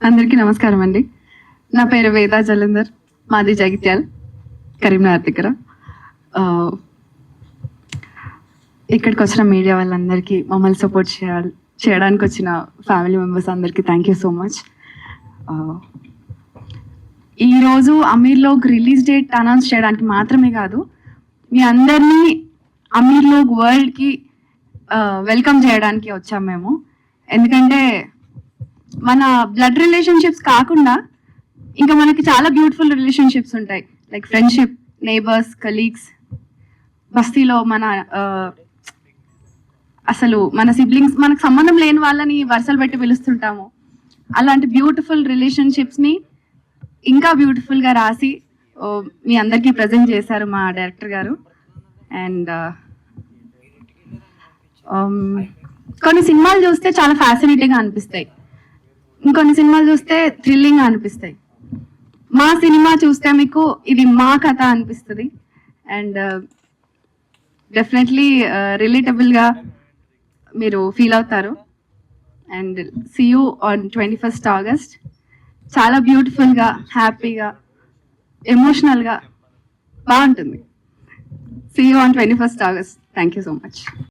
అందరికీ నమస్కారం అండి. నా పేరు వేదా జలంధర్, మాది జగిత్యాల్, కరీంనగర్ దగ్గర. ఇక్కడికి వచ్చిన మీడియా వాళ్ళందరికీ, మమ్మల్ని సపోర్ట్ చేయడానికి వచ్చిన ఫ్యామిలీ మెంబర్స్ అందరికీ థ్యాంక్ యూ సో మచ్. ఈరోజు అమీర్లోక్ రిలీజ్ డేట్ అనౌన్స్ చేయడానికి మాత్రమే కాదు, మీ అందరినీ అమీర్లోక్ వరల్డ్కి వెల్కమ్ చేయడానికి వచ్చాం మేము. ఎందుకంటే మన బ్లడ్ రిలేషన్షిప్స్ కాకుండా ఇంకా మనకి చాలా బ్యూటిఫుల్ రిలేషన్షిప్స్ ఉంటాయి. లైక్ ఫ్రెండ్షిప్, నేబర్స్, కలీగ్స్, బస్తీలో మన అసలు మన సిబ్లింగ్స్, మనకు సంబంధం లేని వాళ్ళని వరుసలు పెట్టి పిలుస్తుంటాము. అలాంటి బ్యూటిఫుల్ రిలేషన్షిప్స్ని ఇంకా బ్యూటిఫుల్గా రాసి మీ అందరికీ ప్రజెంట్ చేశారు మా డైరెక్టర్ గారు. అండ్ కొన్ని సినిమాలు చూస్తే చాలా ఫ్యాసినేటింగ్గా అనిపిస్తాయి, ఇంకొన్ని సినిమాలు చూస్తే థ్రిల్లింగ్ అనిపిస్తాయి. మా సినిమా చూస్తే మీకు ఇది మా కథ అనిపిస్తుంది. అండ్ డెఫినెట్లీ రిలేటబుల్గా మీరు ఫీల్ అవుతారు. And see you on 21st August. చాలా బ్యూటిఫుల్గా, హ్యాపీగా, ఎమోషనల్గా బాగుంటుంది. See you on 21st August. Thank you so much.